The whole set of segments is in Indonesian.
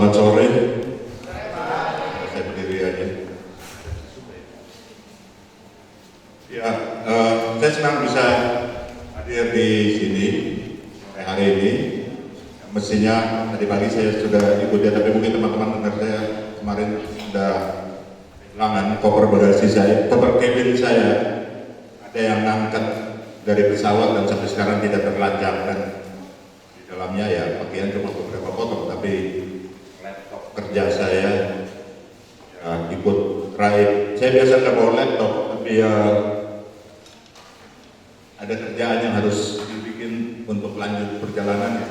Selamat sore. Saya berdiri aja. Ya, saya senang bisa hadir di sini hari ini. Mestinya tadi pagi saya sudah ikut ya, tapi mungkin teman-teman dengar saya kemarin sudah kehilangan koper bagasi saya, koper cabin saya. Ada yang ngangkat dari pesawat dan sampai sekarang tidak terlacak, dan di dalamnya ya pakaian cuma beberapa potong, tapi laptop kerja saya ya ikut raib. Saya biasa nggak bawa laptop, tapi ya ada kerjaan yang harus dibikin untuk lanjut perjalanan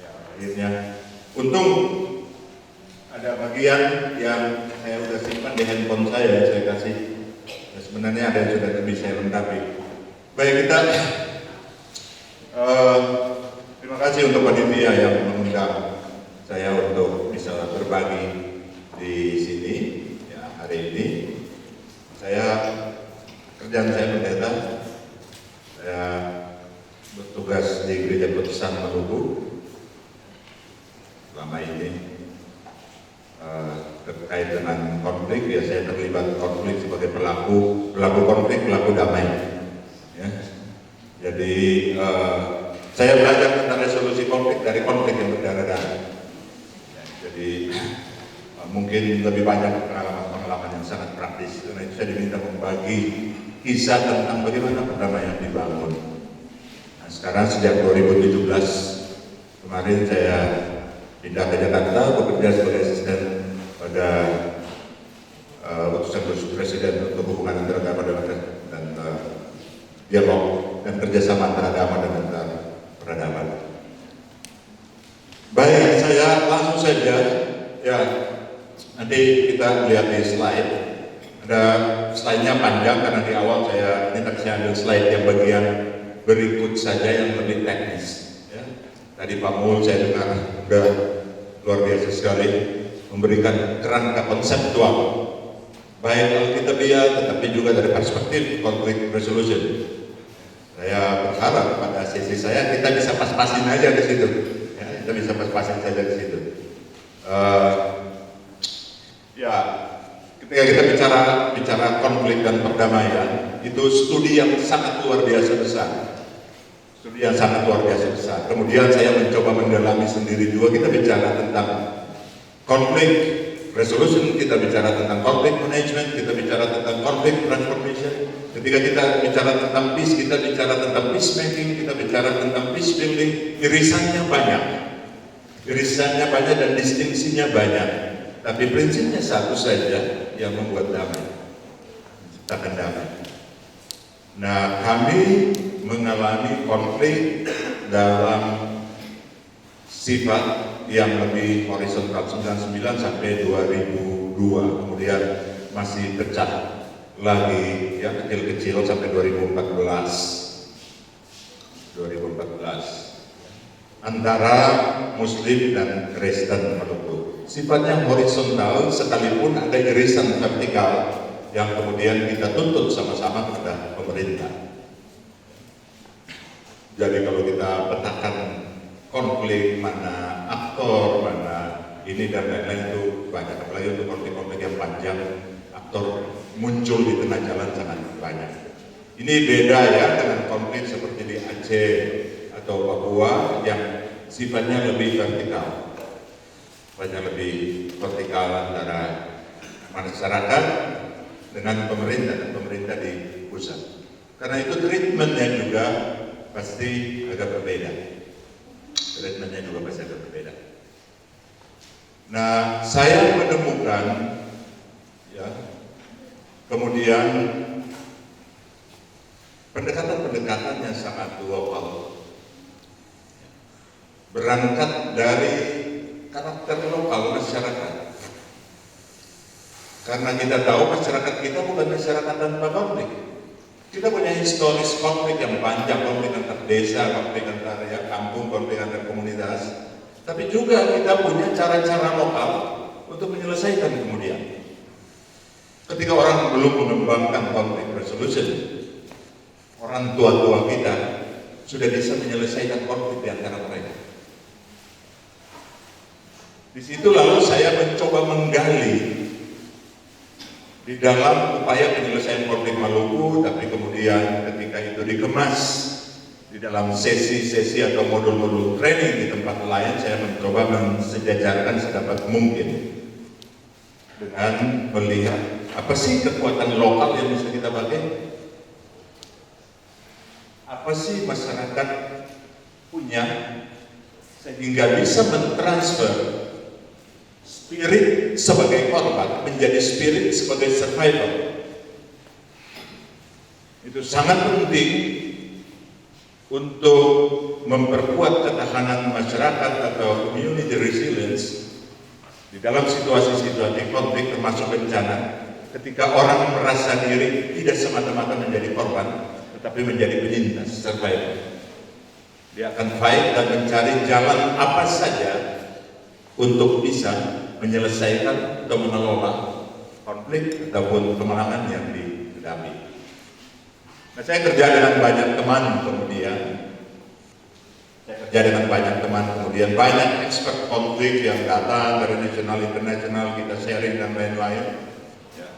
ya. Akhirnya untung ada bagian yang saya udah simpan di handphone saya kasih. Ya, sebenarnya ada yang sudah lebih saya lengkapi. Baik, kita terima kasih untuk panitia yang mengundang saya untuk bisa berbagi di sini ya, hari ini. Kerjaan saya pendeta, saya bertugas di Gereja Protestan Maluku. Selama ini terkait dengan konflik, ya saya terlibat konflik sebagai pelaku konflik, pelaku damai. Ya. Jadi saya belajar tentang resolusi konflik dari konflik yang berdarah-darah. Ya, jadi mungkin lebih banyak pengalaman yang sangat praktis. Karena itu saya diminta membagi kisah tentang bagaimana perdamaian dibangun. Nah, sekarang sejak 2017 kemarin saya pindah ke Jakarta, bekerja sebagai asisten pada utusan Presiden untuk hubungan antaragama dan dialog dan kerjasama antaragama dan antar peradaban. Baik, saya langsung saja ya, nanti kita lihat di slide. Ada slide-nya panjang karena di awal saya ambil slide yang bagian berikut saja yang lebih teknis. Ya. Tadi Pak Mul saya dengar sudah luar biasa sekali memberikan kerangka konseptual baik Alkitabiah tetapi juga dari perspektif konflik resolution. Saya berharap pada sesi saya kita bisa pas-pasin aja di situ. Ya, kita bisa pas-pasin saja di situ. Ya, ketika kita bicara konflik dan perdamaian, itu studi yang sangat luar biasa besar. Studi yang sangat luar biasa besar. Kemudian saya mencoba mendalami sendiri juga. Kita bicara tentang konflik resolution, kita bicara tentang konflik management, kita bicara tentang konflik transformation. Ketika kita bicara tentang peace, kita bicara tentang peacemaking, kita bicara tentang peace building. Irisannya banyak dan distingsinya banyak. Tapi prinsipnya satu saja yang membuat damai, menciptakan damai. Nah, kami mengalami konflik dalam sifat yang lebih horizontal 99 sampai 2002, kemudian masih pecah lagi ya kecil-kecil sampai 2014 antara Muslim dan Kristen Maluku. Sifatnya horizontal sekalipun ada irisan vertikal yang kemudian kita tuntut sama-sama kepada pemerintah. Jadi kalau kita petakan konflik, mana aktor, mana ini dan lain-lain itu banyak. Apalagi untuk konflik-konflik yang panjang, aktor muncul di tengah jalan sangat banyak. Ini beda ya dengan konflik seperti di Aceh atau Papua yang sifatnya lebih vertikal. Banyak lebih vertikal antara masyarakat dengan pemerintah dan pemerintah di pusat. Karena itu treatmentnya juga pasti agak berbeda. Nah, saya menemukan ya, kemudian pendekatan-pendekatan yang sangat global, berangkat dari karakter lokal masyarakat. Karena kita tahu masyarakat kita bukan masyarakat tanpa konflik. Kita punya historis konflik yang panjang, konflik antar desa, konflik antar ya, kampung, konflik antar komunitas. Tapi juga kita punya cara-cara lokal untuk menyelesaikan kemudian. Ketika orang belum mengembangkan konflik resolution, orang tua-tua kita sudah bisa menyelesaikan konflik di antara mereka. Di situ lalu saya mencoba menggali di dalam upaya penyelesaian konflik Maluku, tapi kemudian ketika itu dikemas di dalam sesi-sesi atau modul-modul training di tempat lain, saya mencoba mensejajarkan sedapat mungkin dengan melihat apa sih kekuatan lokal yang bisa kita pakai, apa sih masyarakat punya sehingga bisa mentransfer spirit sebagai korban menjadi spirit sebagai survivor. Itu sangat penting untuk memperkuat ketahanan masyarakat atau community resilience di dalam situasi-situasi konflik termasuk bencana, ketika orang merasa diri tidak semata-mata menjadi korban tetapi menjadi penyintas, survivor. Dia akan fight dan mencari jalan apa saja untuk bisa menyelesaikan atau mengelola konflik ataupun kemenangan yang dihadapi. Nah, saya kerja dengan banyak teman kemudian, banyak expert konflik yang datang dari nasional, internasional, kita sharing dan lain-lain. Ya.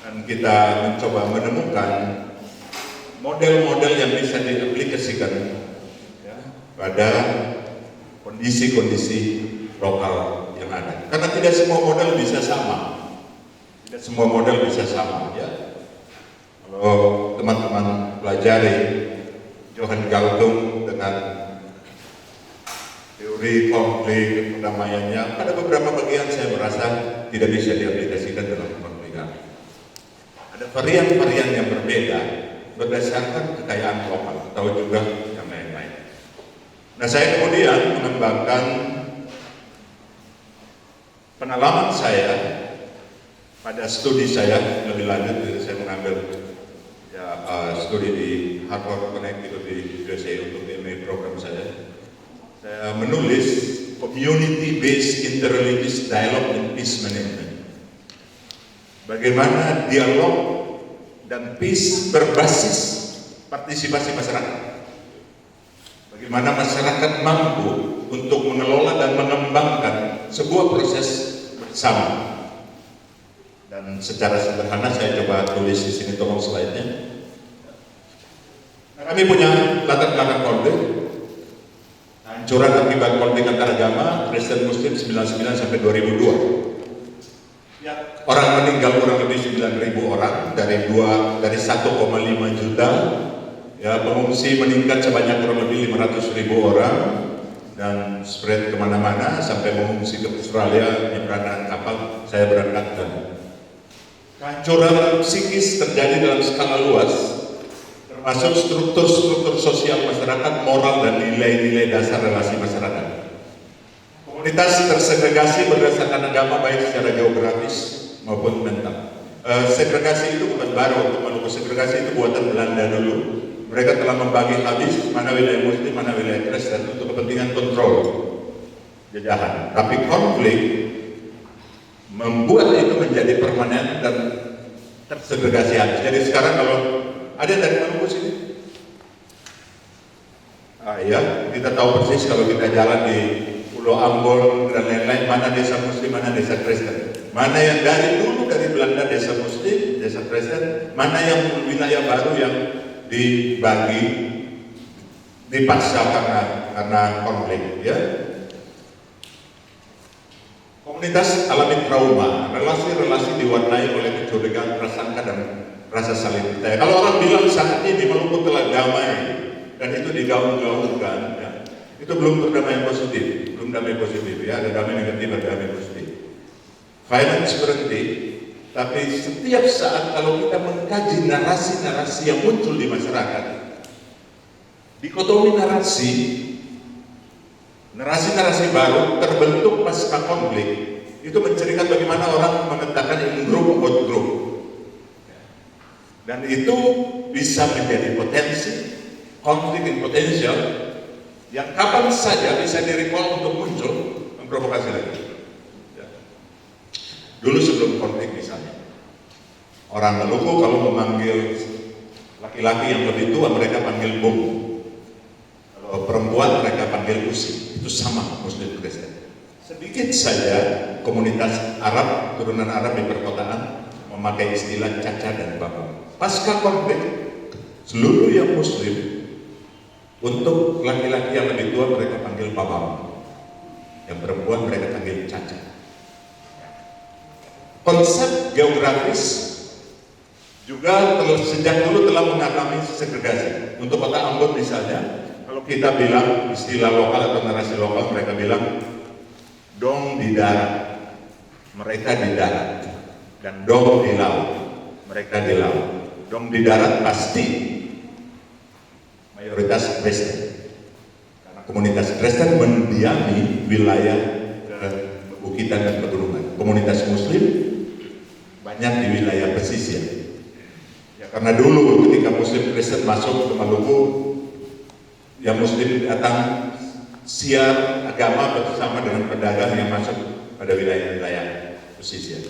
Dan kita mencoba menemukan model-model yang bisa diaplikasikan ya, pada kondisi-kondisi lokal yang ada. Karena tidak semua model bisa sama. Tidak semua model bisa sama ya. Kalau teman-teman pelajari Johan Galtung dengan teori konflik perdamaiannya, pada beberapa bagian saya merasa tidak bisa diaplikasikan dalam konflik. Ada varian-varian yang berbeda berdasarkan kekayaan lokal atau juga yang lain-lain. Nah, saya kemudian mengembangkan pengalaman saya pada studi saya lebih lanjut. Saya mengambil studi di Harvard Connecticut di USA untuk MA program saya. Saya menulis Community-Based Interreligious Dialogue and Peace Management. Bagaimana dialog dan peace berbasis partisipasi masyarakat. Bagaimana masyarakat mampu untuk mengelola dan mengembangkan sebuah proses bersama. Dan secara sederhana saya coba tulis di sini, tolong slide-nya. Nah, kami punya latar belakang konflik, hancuran akibat konflik antar agama Kristen Muslim 99 sampai 2002. Ya, orang meninggal kurang lebih 9.000 orang dari 1,5 juta. Ya, pengungsi meningkat sebanyak kurang lebih 500.000 orang dan spread kemana-mana sampai mengungsi ke Australia, menyeberangkan kapal. Saya berangkat. Kehancuran psikis terjadi dalam skala luas, termasuk struktur-struktur sosial masyarakat, moral dan nilai-nilai dasar relasi masyarakat. Komunitas tersegregasi berdasarkan agama baik secara geografis maupun mental. Segregasi itu bukan baru untuk Maluku. Segregasi itu buatan Belanda dulu. Mereka telah membagi habis mana wilayah Muslim, mana wilayah Kristen untuk kepentingan kontrol jajahan. Tapi konflik membuat itu menjadi permanen dan tersegregasi habis. Jadi sekarang kalau ada dari Maluku sini, ya kita tahu persis kalau kita jalan di Pulau Ambon dan lain-lain, mana desa Muslim, mana desa Kristen, mana yang dari dulu dari Belanda desa Muslim, desa Kristen, mana yang wilayah baru yang dibagi dipaksa karena konflik. Ya, komunitas alami trauma, relasi-relasi diwarnai oleh kecurigaan, prasangka dan rasa saling percaya. Kalau orang bilang saat ini Maluku telah damai dan itu digaung-gaungkan, ya, itu belum berdamai positif. Damai positif ya, ada damai negatif, ada damai positif. Finance berhenti, tapi setiap saat kalau kita mengkaji narasi-narasi yang muncul di masyarakat, dikotomi narasi baru terbentuk pasca konflik, itu menceritakan bagaimana orang mengatakan in group out group, dan itu bisa menjadi potensi konflik in potential yang kapan saja bisa di-recall untuk muncul, memprovokasi lagi. Ya. Dulu sebelum konflik misalnya, orang Maluku kalau memanggil laki-laki yang lebih tua mereka panggil bung, kalau perempuan mereka panggil usi. Itu sama Muslim Kristen. sedikit saja komunitas Arab, turunan Arab di perkotaan memakai istilah caca dan babang. Pasca konflik, seluruh yang muslim, untuk laki-laki yang lebih tua mereka panggil babang, yang perempuan mereka panggil caca. Konsep geografis juga sejak dulu telah mengalami segregasi. Untuk kota Ambon misalnya, kalau kita bilang istilah lokal atau narasi lokal, mereka bilang dong di darat, mereka di darat, dan dong di laut, mereka di laut. Dong di darat pasti mayoritas Kristen, karena komunitas Kristen mendiami wilayah perbukitan dan pegunungan. Komunitas Muslim banyak di wilayah pesisir. Ya, karena dulu ketika Muslim Kristen masuk ke Maluku, yang Muslim datang siar agama bersama dengan pedagang yang masuk pada wilayah-wilayah pesisir.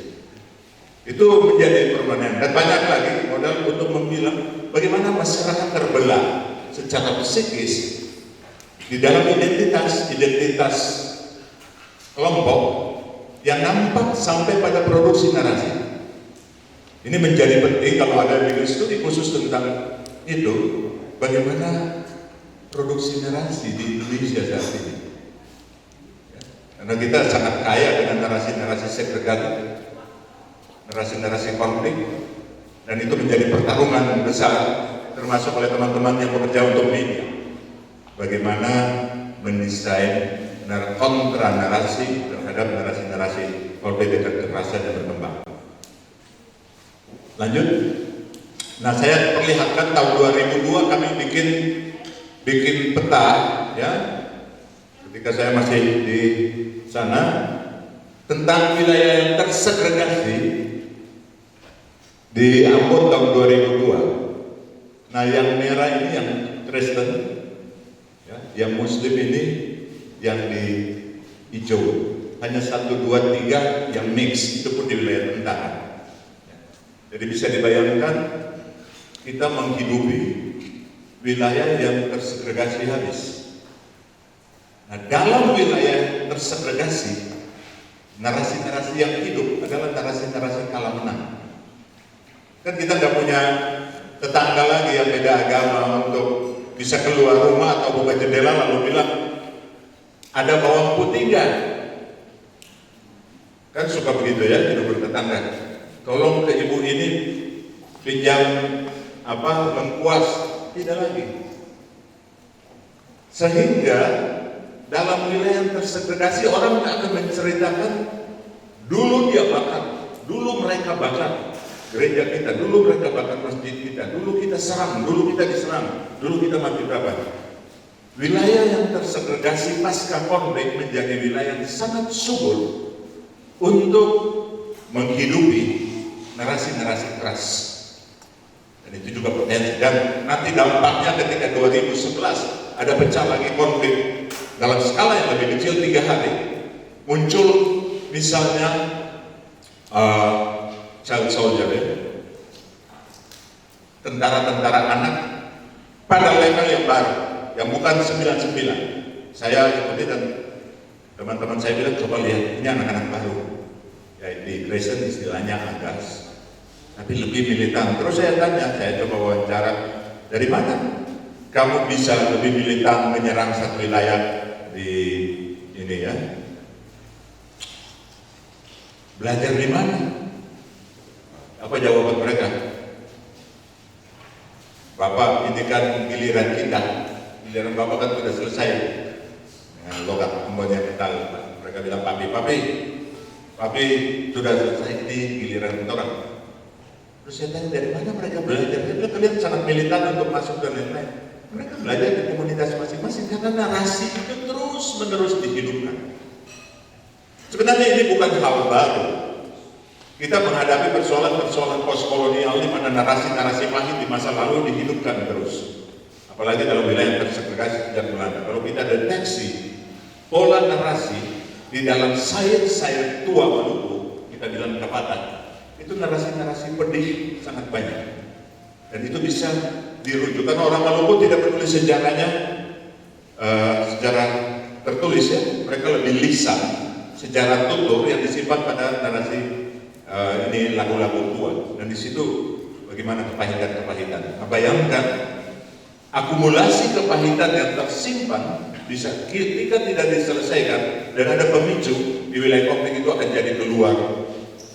Itu menjadi permanen, dan banyak lagi modal untuk membilang bagaimana masyarakat terbelah secara psikis di dalam identitas kelompok yang nampak sampai pada produksi narasi. Ini menjadi penting kalau ada studi khusus tentang itu, bagaimana produksi narasi di Indonesia saat ini. Ya, karena kita sangat kaya dengan narasi-narasi segregatif, narasi-narasi konflik, dan itu menjadi pertarungan besar termasuk oleh teman-teman yang bekerja untuk media. Bagaimana mendesain kontra narasi terhadap narasi-narasi konflik dan kekerasan yang berkembang. Lanjut. Nah, saya perlihatkan tahun 2002 kami bikin peta, ya, ketika saya masih di sana, tentang wilayah yang tersegregasi di Ambon tahun 2002. Nah, yang merah ini yang Kristen, ya, yang Muslim ini yang di hijau. Hanya 1, 2, 3 yang mix, itu pun di wilayah Tentara. Jadi bisa dibayangkan kita menghidupi wilayah yang tersegregasi habis. Nah, dalam wilayah tersegregasi, narasi-narasi yang hidup adalah narasi-narasi kalah menang. Kan kita nggak punya tetangga lagi yang beda agama untuk bisa keluar rumah atau buka jendela lalu bilang ada bawang putih nggak? Kan suka begitu ya, hidup bertetangga. Tolong ke ibu ini pinjam lengkuas, tidak lagi. Sehingga dalam wilayah yang tersegregasi orang akan menceritakan dulu dia bakar, dulu mereka bakar gereja kita, dulu mereka bakar masjid kita, dulu kita serang, dulu kita diserang, dulu kita mati berapa. Wilayah yang tersegregasi pasca konflik menjadi wilayah yang sangat subur untuk menghidupi narasi-narasi keras, dan itu juga potensi. Dan nanti dampaknya ketika 2011 ada pecah lagi konflik dalam skala yang lebih kecil 3 hari, muncul misalnya child soldier, ya, tentara-tentara anak pada level yang baru, yang bukan 99. Saya ikuti dan teman-teman saya bilang coba lihat, ini anak-anak baru. Ya, di Kristen istilahnya agas, tapi lebih militan. Terus saya tanya, saya coba wawancara, dari mana kamu bisa lebih militan menyerang satu wilayah di ini, ya? Belajar di mana? Apa jawaban mereka? Bapak, ini kan giliran kita, giliran Bapak kan sudah selesai dengan logat Ambonnya kita. Mereka bilang, Papi sudah selesai, ini giliran orang. Terus saya tanya dari mana mereka belajar? Kalian sangat militan untuk masuk dan lain-lain. Mereka belajar di komunitas masing-masing karena narasi itu terus-menerus dihidupkan. Sebenarnya ini bukan hal baru. Kita menghadapi persoalan-persoalan postkolonial di mana narasi-narasi pahit di masa lalu dihidupkan terus. Apalagi dalam wilayah tersegregasi sejak Belanda. Kalau kita deteksi pola narasi di dalam sayur-sayur tua Maluku, kita bilang Kapatan, itu narasi-narasi pedih sangat banyak. Dan itu bisa dirujukan. Orang Maluku tidak menulis sejarahnya sejarah tertulis, ya, mereka lebih lisan. sejarah tutur yang disimpan pada narasi ini lagu-lagu tua, dan di situ bagaimana kepahitan-kepahitan. Nah, bayangkan akumulasi kepahitan yang tersimpan bisa ketika tidak diselesaikan dan ada pemicu di wilayah konflik itu akan jadi keluar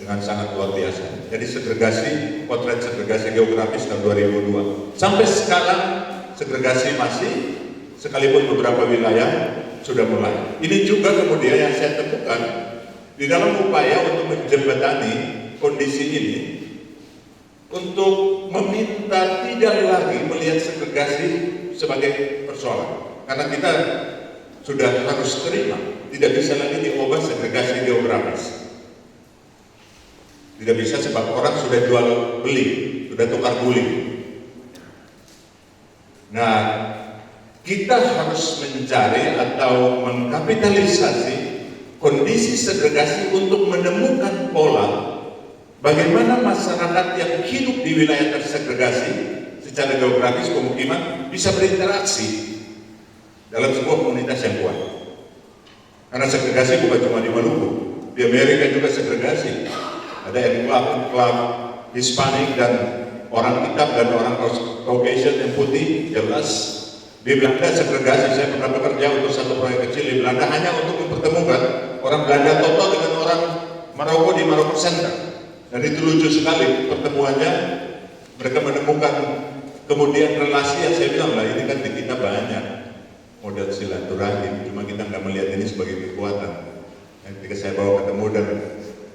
dengan sangat luar biasa. Jadi segregasi, potret segregasi geografis tahun 2002 sampai sekarang segregasi masih, sekalipun beberapa wilayah sudah mulai. Ini juga kemudian yang saya temukan di dalam upaya untuk menjembatani kondisi ini, untuk meminta tidak lagi melihat segregasi sebagai persoalan, karena kita sudah harus terima tidak bisa lagi diubah segregasi geografis. Tidak bisa sebab orang sudah jual beli, sudah tukar guling. Nah, kita harus mencari atau mengkapitalisasi kondisi segregasi untuk menemukan pola bagaimana masyarakat yang hidup di wilayah tersegregasi secara geografis pemukiman bisa berinteraksi dalam sebuah komunitas yang kuat. Karena segregasi bukan cuma di Maluku, di Amerika juga segregasi. Ada enklave Hispanik dan orang hitam dan orang Caucasian yang putih, jelas. Di Belanda segregasi, saya pernah bekerja untuk satu proyek kecil di Belanda hanya untuk mempertemukan orang Belanda Toto dengan orang Maroko di Maroko Center. Dan itu lucu sekali pertemuannya, mereka menemukan kemudian relasi yang saya bilang lah, ini kan di kita banyak model silaturahim, cuma kita nggak melihat ini sebagai kekuatan. Ketika saya bawa ketemu dan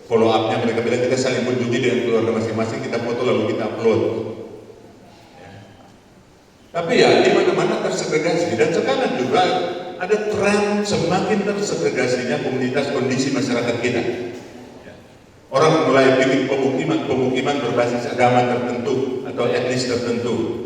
follow up-nya, mereka bilang kita saling kunjungi dengan keluarga masing-masing, kita foto lalu kita upload. Tapi ya di mana-mana tersegregasi, dan sekarang juga ada tren semakin tersegregasinya komunitas kondisi masyarakat kita. Orang mulai bikin pemukiman berbasis agama tertentu atau etnis tertentu.